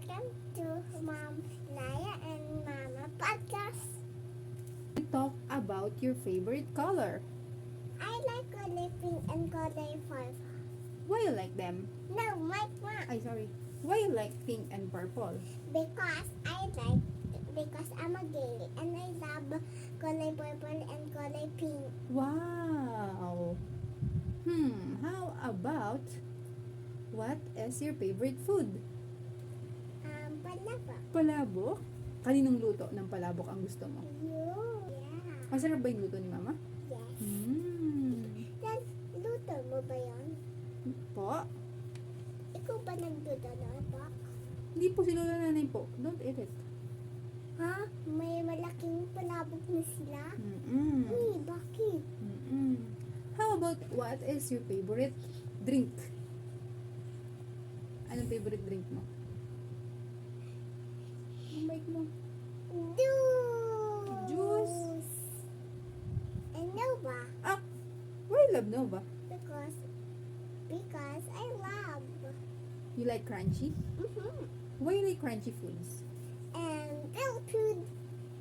Welcome to Mom Naya and Mama podcast. We talk about your favorite color. I like color pink and color purple. Why you like them? No, my mom. Sorry. Why you like pink and purple? Because I'm a girl and I love color purple and color pink. Wow. How about what is your favorite food? Palaba. Palabok? Kaninong luto ng palabok ang gusto mo? You. Yeah. Masarap ba yung luto ni Mama? Yes. Then, luto mo ba yun? Po? Ikaw ba nagluto na ba? Hindi po si Lola Nanay po. Don't eat it. Ha? May malaking palabok na sila? Mm-mm. Bakit? Mm-mm. How about what is your favorite drink? Anong favorite drink mo? Yung mic mo. Juice. And Nova. Why you love Nova? Because I love. You like crunchy? Mm-hmm. Why you like crunchy foods? And real food.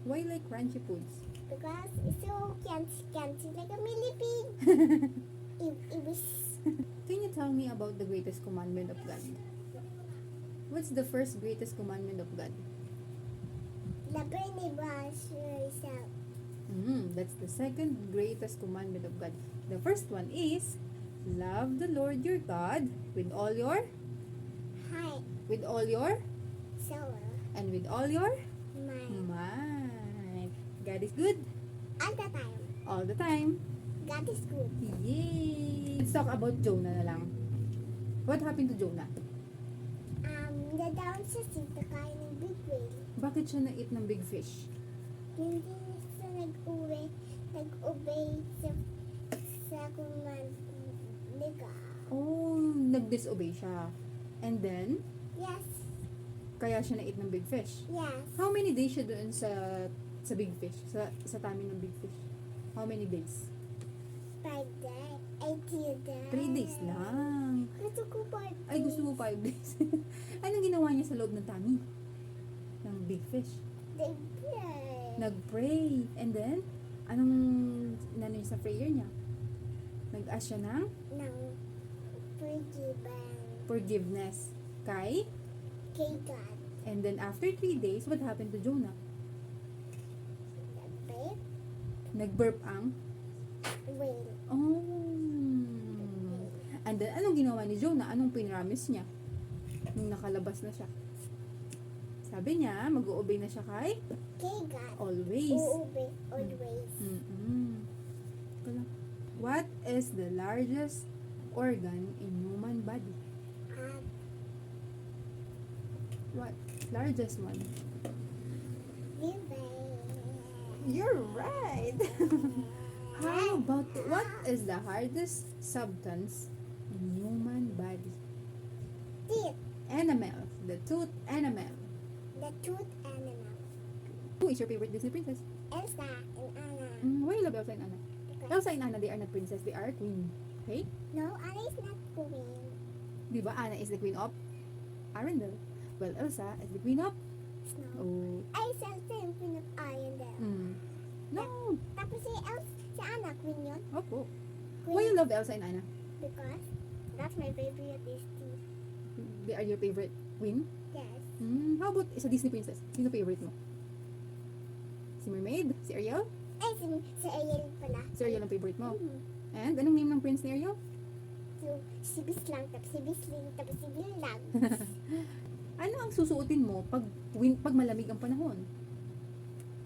Why you like crunchy foods? Because it's so cancy like a millipede. It was Can you tell me about the greatest commandment of God? What's the first greatest commandment of God? the neighbor yourself. That's the second greatest commandment of God. The first one is love the Lord your God with all your Hi. So, and with all your my mind. God is good all the time. all the time. God is good. Yay! Let's talk about Jonah na lang. What happened to Jonah? The down sa sita kain ng big whale. Bakit siya na-eat ng big fish? Hindi siya nag-obey sa command ni God. Oh, nag-disobey siya. And then, Yes. kaya siya na-eat ng big fish. Yes. How many days siya doon sa big fish? Sa tummy ng big fish? How many days? 5 days. 18 days. 3 days lang. Gusto ko 5 days. Ay, gusto mo 5 days. Anong ginawa niya sa loob ng tummy? Ng big fish? They pray. Nag-pray. And then, anong inano niya sa prayer niya? Nag-ask siya ng Ng forgiveness kay kay God. and then after 3 days, what happened to Jonah? Babe, Nag-burp ang whale. oh. And then, anong ginawa ni Jonah? Anong pinramis niya? Nung nakalabas na siya. Sabi niya, mag-o-obey na siya kay Kay God. always. Uubay always. What is the largest organ in human body? What? Largest one. Liver. You're right. How about what is the hardest substance in human body? Teeth. Animal. The tooth animal. The tooth animal. Who is your favorite Disney princess? Elsa and Anna. Why you love Elsa and Anna? Because Elsa and Anna, they are not princess, they are queen. Okay? no, Anna is not queen. Di ba Anna is the queen of Arendelle? Well, Elsa is the queen of Snow. oh. Ay, si Elsa yung queen of Arendelle. No. Tapos si Anna, queen yun. Opo. Queen. Why you love Elsa and Anna? Because that's my favorite Disney. They are your favorite queen? Yes. How about sa Disney princess? Sino favorite mo? Si Mermaid? Si Ariel? Ay, si Ariel pala. Si Ariel ang favorite mo. Mhm. And anong name ng prince ni Ariel? So, si Bislang, tapos si Bisling, tapos si Bilang. Ano ang susuotin mo pag malamig ang panahon?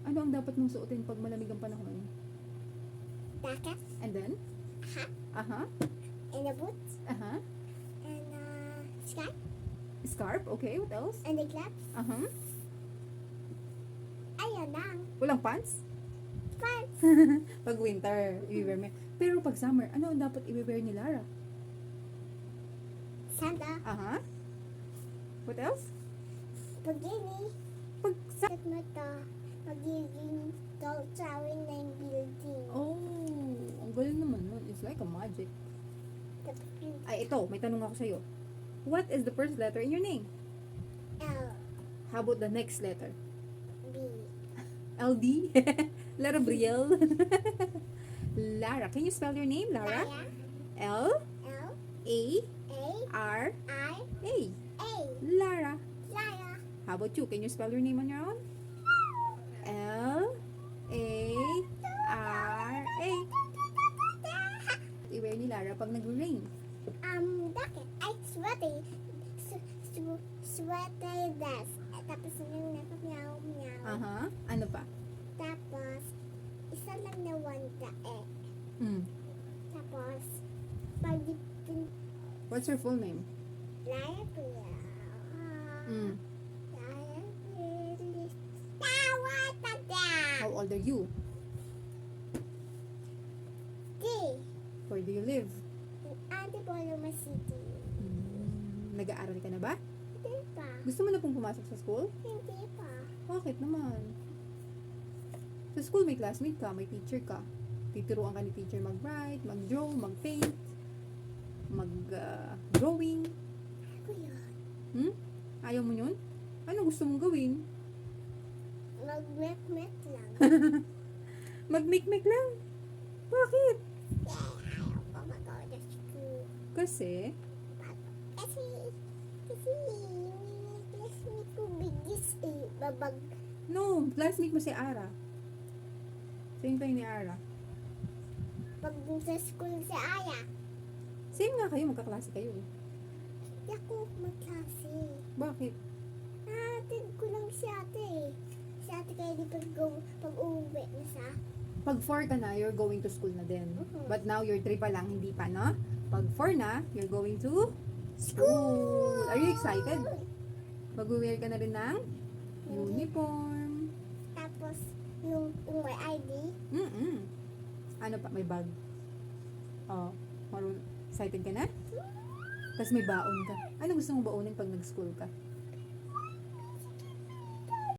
Ano ang dapat mong suotin pag malamig ang panahon? Jacket, And then? hat, Aha. and the boots, Aha. and scarf, Scarf. Okay, what else? and the gloves. Aha. Ayun lang. Walang pants? Pants. Pag winter, i-wear mo. Pero pag summer, ano ang dapat i-wear ni Lara? Santa. Aha. What else? Pagini. Pag sa... At mata. Magiging tall tower na yung building. Oh, ang galing naman nun. It's like a magic. Tapos yung Ay, ito, may tanong ako sa'yo. What is the first letter in your name? L. How about the next letter? B. LD? Lara Brielle? Lara. Can you spell your name, Lara? Lara. L L. A A. R I. A. A. Lara. Lara. How about you? Can you spell your name on your own? L A R A. I-wear ni Lara pag nag-rain. Bakit? Ay, sweaty. Sweaty dress. Tapos yung nakameow-meow. Aha. Ano pa? Tapos, isa lang na one tae. Mm. Tapos, pag dipin, What's your full name? Lara Pia. Mm. Lara Pia. Tawa tada! How old are you? D. Where do you live? Antipolo City. Nag-aaral ka na ba? Hindi pa. Gusto mo na pong pumasok sa school? Hindi pa. Bakit naman? Sa school may classmate ka, may teacher ka. Tituruan ka ni teacher mag-write, mag-draw, mag-paint, mag-drawing. Ako yun. Hmm? Ayaw mo yun? Ano gusto mong gawin? Mag-met-met lang. Mag-make-make lang. Bakit? Ayaw ko mag-go to school. Kasi, Kasi, yung classmate ko bigis eh. Babag. no, classmate mo si Ara. Same tayo ni Ara. Pag dun sa school si Aya, Same nga kayo, magkaklase kayo. hindi ako magklase. Bakit? Natin ko lang si ate eh. Si ate kaya di pag-uwi na sa Pag 4 ka na, you're going to school na din. Mhm. But now, you're 3 pa lang, hindi pa, no? Pag 4 na, you're going to school. Are you excited? Mag-wear ka na rin ng uniform. Tapos, yung may ID, Mm-mm. Ano pa? May bag. Oh, excited ka na? Tapos may baon ka. Ano gusto mong baonin pag nag-school ka?